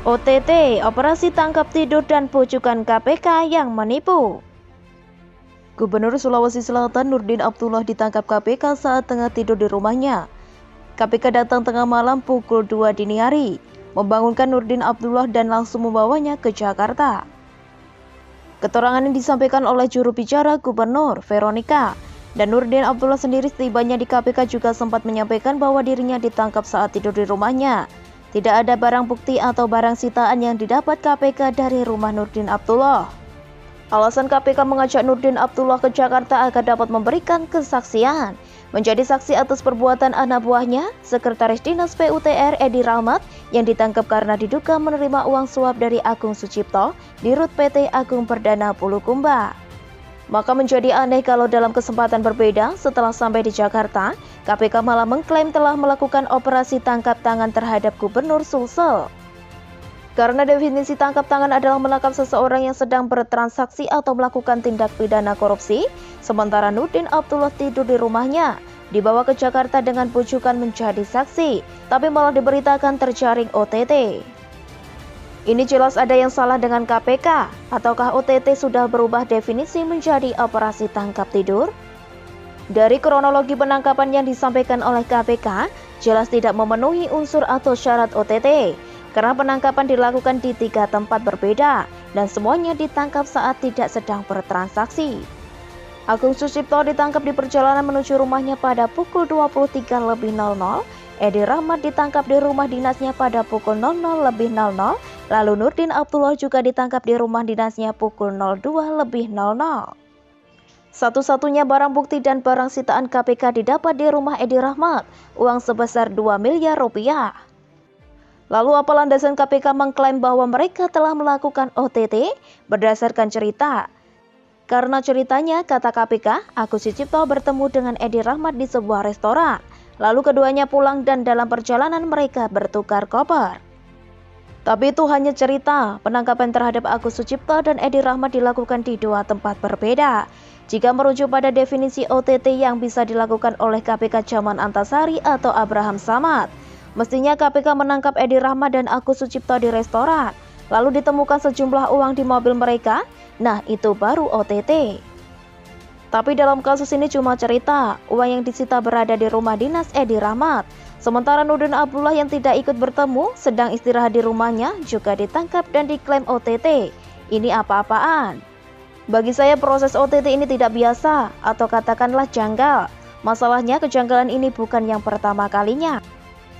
OTT, operasi tangkap tidur dan bujukan KPK yang menipu. Gubernur Sulawesi Selatan Nurdin Abdullah ditangkap KPK saat tengah tidur di rumahnya. KPK datang tengah malam pukul 2 dini hari, membangunkan Nurdin Abdullah dan langsung membawanya ke Jakarta. Keterangan yang disampaikan oleh juru bicara Gubernur, Veronica, dan Nurdin Abdullah sendiri setibanya di KPK juga sempat menyampaikan bahwa dirinya ditangkap saat tidur di rumahnya. Tidak ada barang bukti atau barang sitaan yang didapat KPK dari rumah Nurdin Abdullah. Alasan KPK mengajak Nurdin Abdullah ke Jakarta agar dapat memberikan kesaksian, menjadi saksi atas perbuatan anak buahnya, Sekretaris Dinas PUTR Edi Rahmat, yang ditangkap karena diduga menerima uang suap dari Agung Sucipto di Rut PT Agung Perdana Bulukumba. Maka menjadi aneh kalau dalam kesempatan berbeda setelah sampai di Jakarta, KPK malah mengklaim telah melakukan operasi tangkap tangan terhadap Gubernur Sulsel. Karena definisi tangkap tangan adalah menangkap seseorang yang sedang bertransaksi atau melakukan tindak pidana korupsi, sementara Nurdin Abdullah tidur di rumahnya, dibawa ke Jakarta dengan bujukan menjadi saksi, tapi malah diberitakan terjaring OTT. Ini jelas ada yang salah dengan KPK, ataukah OTT sudah berubah definisi menjadi operasi tangkap tidur? Dari kronologi penangkapan yang disampaikan oleh KPK, jelas tidak memenuhi unsur atau syarat OTT, karena penangkapan dilakukan di 3 tempat berbeda, dan semuanya ditangkap saat tidak sedang bertransaksi. Agung Sucipto ditangkap di perjalanan menuju rumahnya pada pukul 23.00, Edi Rahmat ditangkap di rumah dinasnya pada pukul 00.00, lalu Nurdin Abdullah juga ditangkap di rumah dinasnya pukul 02.00. Satu-satunya barang bukti dan barang sitaan KPK didapat di rumah Edi Rahmat, uang sebesar 2 miliar rupiah. Lalu apa landasan KPK mengklaim bahwa mereka telah melakukan OTT berdasarkan cerita? Karena ceritanya, kata KPK, Agus Sucipto bertemu dengan Edi Rahmat di sebuah restoran. Lalu keduanya pulang dan dalam perjalanan mereka bertukar koper. Tapi itu hanya cerita. Penangkapan terhadap Agus Sucipto dan Edi Rahmat dilakukan di 2 tempat berbeda. Jika merujuk pada definisi OTT yang bisa dilakukan oleh KPK zaman Antasari atau Abraham Samad, mestinya KPK menangkap Edi Rahmat dan Agus Sucipto di restoran, lalu ditemukan sejumlah uang di mobil mereka. Nah, itu baru OTT. Tapi dalam kasus ini cuma cerita, uang yang disita berada di rumah dinas Edi Rahmat. Sementara Nurdin Abdullah yang tidak ikut bertemu, sedang istirahat di rumahnya, juga ditangkap dan diklaim OTT. Ini apa-apaan? Bagi saya proses OTT ini tidak biasa, atau katakanlah janggal. Masalahnya kejanggalan ini bukan yang pertama kalinya.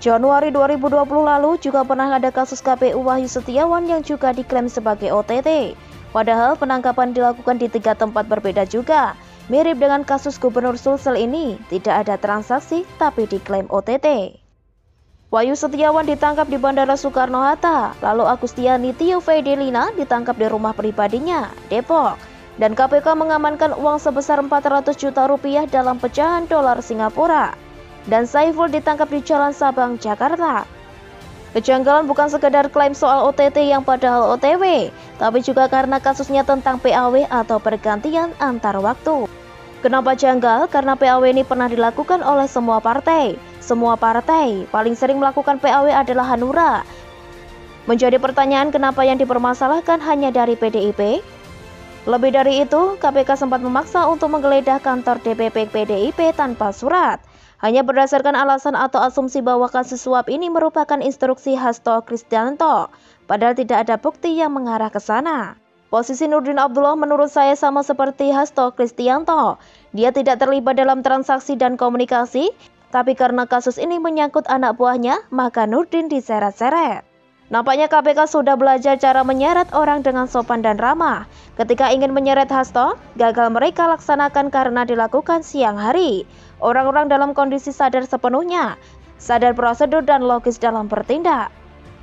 Januari 2020 lalu juga pernah ada kasus KPU Wahyu Setiawan yang juga diklaim sebagai OTT. Padahal penangkapan dilakukan di 3 tempat berbeda juga. Mirip dengan kasus Gubernur Sulsel ini, tidak ada transaksi tapi diklaim OTT. Wahyu Setiawan ditangkap di Bandara Soekarno-Hatta, lalu Agustiani Tio Fedelina ditangkap di rumah pribadinya, Depok. Dan KPK mengamankan uang sebesar 400 juta rupiah dalam pecahan dolar Singapura. Dan Saiful ditangkap di Jalan Sabang, Jakarta. Kejanggalan bukan sekedar klaim soal OTT yang padahal OTW, tapi juga karena kasusnya tentang PAW atau pergantian antar waktu. Kenapa janggal? Karena PAW ini pernah dilakukan oleh semua partai. Semua partai paling sering melakukan PAW adalah Hanura. Menjadi pertanyaan kenapa yang dipermasalahkan hanya dari PDIP? Lebih dari itu, KPK sempat memaksa untuk menggeledah kantor DPP PDIP tanpa surat. Hanya berdasarkan alasan atau asumsi bahwa kasus suap ini merupakan instruksi Hasto Kristianto, padahal tidak ada bukti yang mengarah ke sana. Posisi Nurdin Abdullah menurut saya sama seperti Hasto Kristianto. Dia tidak terlibat dalam transaksi dan komunikasi, tapi karena kasus ini menyangkut anak buahnya, maka Nurdin diseret-seret. Nampaknya KPK sudah belajar cara menyeret orang dengan sopan dan ramah. Ketika ingin menyeret Hasto, gagal mereka laksanakan karena dilakukan siang hari. Orang-orang dalam kondisi sadar sepenuhnya, sadar prosedur dan logis dalam bertindak.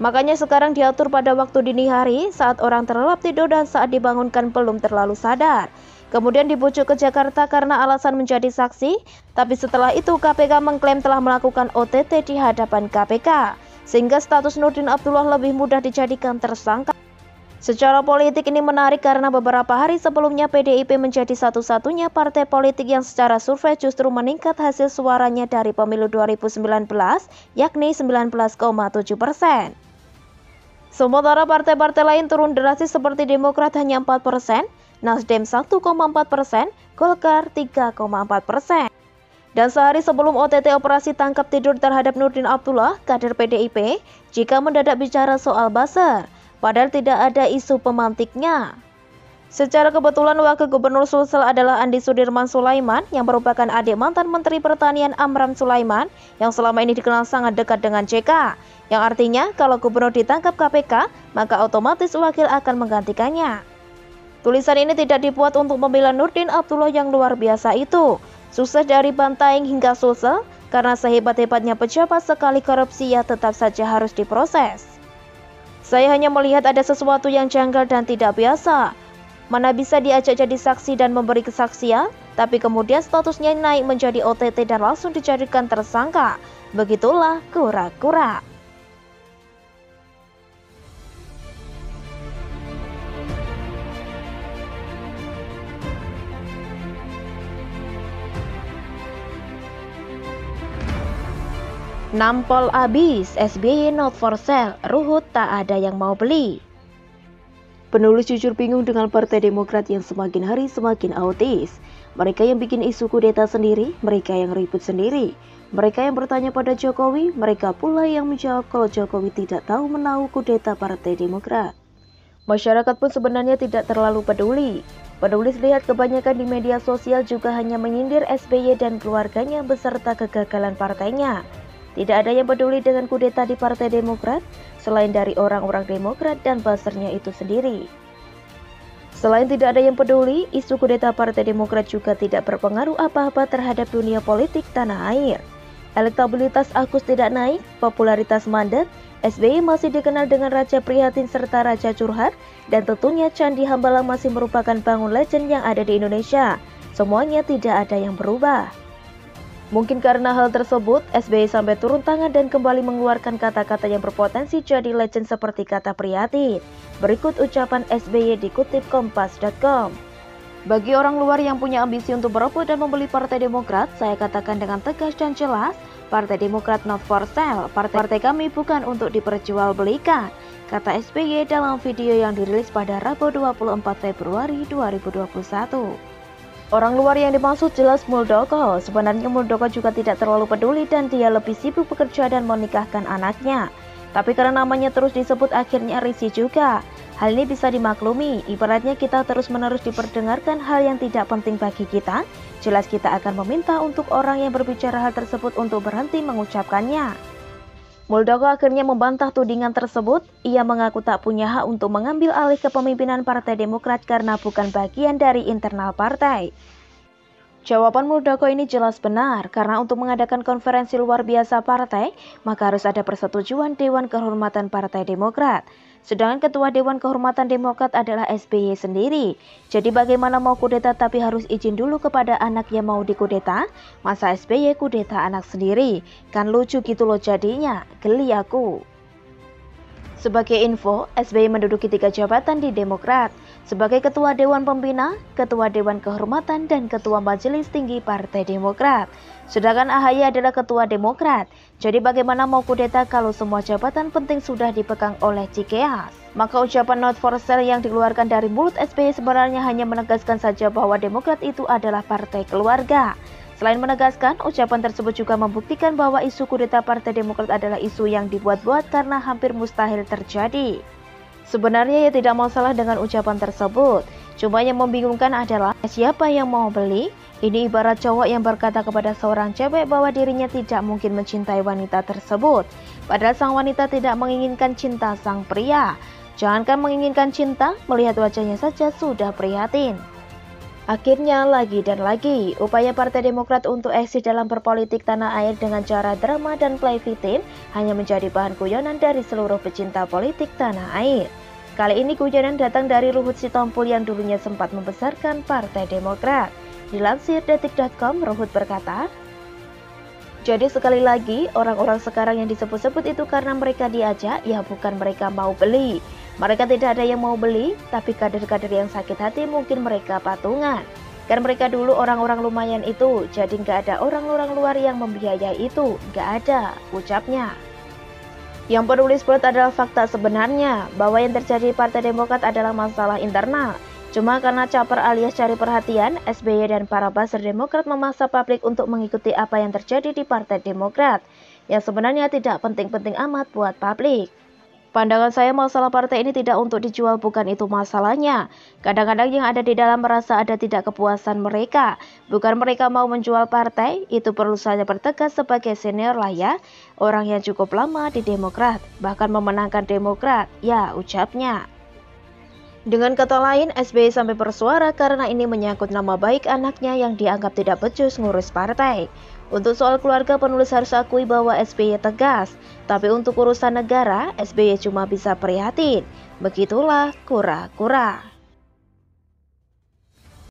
Makanya sekarang diatur pada waktu dini hari saat orang terlelap tidur dan saat dibangunkan belum terlalu sadar. Kemudian dibujuk ke Jakarta karena alasan menjadi saksi, tapi setelah itu KPK mengklaim telah melakukan OTT di hadapan KPK, sehingga status Nurdin Abdullah lebih mudah dijadikan tersangka. Secara politik ini menarik karena beberapa hari sebelumnya PDIP menjadi satu-satunya partai politik yang secara survei justru meningkat hasil suaranya dari pemilu 2019, yakni 19,7%. Sementara partai-partai lain turun drastis seperti Demokrat hanya 4%, Nasdem 1,4%, Golkar 3,4%. Dan sehari sebelum OTT operasi tangkap tidur terhadap Nurdin Abdullah, kader PDIP, jika mendadak bicara soal buzzer, padahal tidak ada isu pemantiknya. Secara kebetulan Wakil Gubernur Sulsel adalah Andi Sudirman Sulaiman yang merupakan adik mantan Menteri Pertanian Amran Sulaiman yang selama ini dikenal sangat dekat dengan JK. Yang artinya kalau gubernur ditangkap KPK, maka otomatis wakil akan menggantikannya. Tulisan ini tidak dibuat untuk membela Nurdin Abdullah yang luar biasa itu. Sukses dari Bantaeng hingga Sulsel, karena sehebat-hebatnya pejabat sekali korupsi ya tetap saja harus diproses. Saya hanya melihat ada sesuatu yang janggal dan tidak biasa. Mana bisa diajak jadi saksi dan memberi kesaksian, tapi kemudian statusnya naik menjadi OTT dan langsung dijadikan tersangka. Begitulah kura-kura. Nampol abis, SBY not for sale, Ruhut tak ada yang mau beli. Penulis jujur bingung dengan Partai Demokrat yang semakin hari semakin autis. Mereka yang bikin isu kudeta sendiri, mereka yang ribut sendiri. Mereka yang bertanya pada Jokowi, mereka pula yang menjawab kalau Jokowi tidak tahu menahu kudeta Partai Demokrat. Masyarakat pun sebenarnya tidak terlalu peduli. Penulis lihat kebanyakan di media sosial juga hanya menyindir SBY dan keluarganya beserta kegagalan partainya. Tidak ada yang peduli dengan kudeta di Partai Demokrat, selain dari orang-orang Demokrat dan buzzernya itu sendiri. Selain tidak ada yang peduli, isu kudeta Partai Demokrat juga tidak berpengaruh apa-apa terhadap dunia politik tanah air. Elektabilitas Agus tidak naik, popularitas mandek, SBY masih dikenal dengan Raja Prihatin serta Raja Curhat, dan tentunya Candi Hambalang masih merupakan bangun legend yang ada di Indonesia. Semuanya tidak ada yang berubah. Mungkin karena hal tersebut, SBY sampai turun tangan dan kembali mengeluarkan kata-kata yang berpotensi jadi legend seperti kata Prihatin. Berikut ucapan SBY dikutip kompas.com. Bagi orang luar yang punya ambisi untuk berebut dan membeli Partai Demokrat, saya katakan dengan tegas dan jelas, Partai Demokrat not for sale, partai kami bukan untuk diperjualbelikan, kata SBY dalam video yang dirilis pada Rabu 24 Februari 2021. Orang luar yang dimaksud jelas Muldoko. Sebenarnya Muldoko juga tidak terlalu peduli dan dia lebih sibuk bekerja dan menikahkan anaknya. Tapi karena namanya terus disebut akhirnya risih juga. Hal ini bisa dimaklumi, ibaratnya kita terus-menerus diperdengarkan hal yang tidak penting bagi kita. Jelas kita akan meminta untuk orang yang berbicara hal tersebut untuk berhenti mengucapkannya. Muldoko akhirnya membantah tudingan tersebut. Ia mengaku tak punya hak untuk mengambil alih kepemimpinan Partai Demokrat karena bukan bagian dari internal partai. Jawaban Muldoko ini jelas benar, karena untuk mengadakan konferensi luar biasa partai, maka harus ada persetujuan Dewan Kehormatan Partai Demokrat. Sedangkan Ketua Dewan Kehormatan Demokrat adalah SBY sendiri. Jadi bagaimana mau kudeta tapi harus izin dulu kepada anak yang mau dikudeta? Masa SBY kudeta anak sendiri? Kan lucu gitu loh jadinya, geli aku. Sebagai info, SBY menduduki 3 jabatan di Demokrat, sebagai Ketua Dewan Pembina, Ketua Dewan Kehormatan, dan Ketua Majelis Tinggi Partai Demokrat. Sedangkan AHY adalah Ketua Demokrat. Jadi bagaimana mau kudeta kalau semua jabatan penting sudah dipegang oleh Cikeas? Maka ucapan not for sale yang dikeluarkan dari mulut SBY sebenarnya hanya menegaskan saja bahwa Demokrat itu adalah partai keluarga. Selain menegaskan, ucapan tersebut juga membuktikan bahwa isu kudeta Partai Demokrat adalah isu yang dibuat-buat karena hampir mustahil terjadi. Sebenarnya ia tidak masalah dengan ucapan tersebut. Cuma yang membingungkan adalah siapa yang mau beli? Ini ibarat cowok yang berkata kepada seorang cewek bahwa dirinya tidak mungkin mencintai wanita tersebut. Padahal sang wanita tidak menginginkan cinta sang pria. Jangankan menginginkan cinta, melihat wajahnya saja sudah prihatin. Akhirnya lagi dan lagi, upaya Partai Demokrat untuk eksis dalam berpolitik tanah air dengan cara drama dan play victim hanya menjadi bahan guyonan dari seluruh pecinta politik tanah air. Kali ini guyonan datang dari Ruhut Sitompul yang dulunya sempat membesarkan Partai Demokrat. Dilansir detik.com, Ruhut berkata, jadi sekali lagi, orang-orang sekarang yang disebut-sebut itu karena mereka diajak, ya bukan mereka mau beli. Mereka tidak ada yang mau beli, tapi kader-kader yang sakit hati mungkin mereka patungan. Kan mereka dulu orang-orang lumayan itu, jadi nggak ada orang-orang luar yang membiayai itu, nggak ada, ucapnya. Yang penulis buat adalah fakta sebenarnya, bahwa yang terjadi di Partai Demokrat adalah masalah internal. Cuma karena caper alias cari perhatian, SBY dan para buzzer Demokrat memaksa publik untuk mengikuti apa yang terjadi di Partai Demokrat, yang sebenarnya tidak penting-penting amat buat publik. Pandangan saya masalah partai ini tidak untuk dijual, bukan itu masalahnya. Kadang-kadang yang ada di dalam merasa ada tidak kepuasan mereka. Bukan mereka mau menjual partai, itu perlu saja bertegas sebagai senior lah ya. Orang yang cukup lama di Demokrat, bahkan memenangkan Demokrat, ya ucapnya. Dengan kata lain, SBY sampai bersuara karena ini menyangkut nama baik anaknya yang dianggap tidak becus ngurus partai. Untuk soal keluarga, penulis harus akui bahwa SBY tegas. Tapi untuk urusan negara, SBY cuma bisa prihatin. Begitulah kura-kura.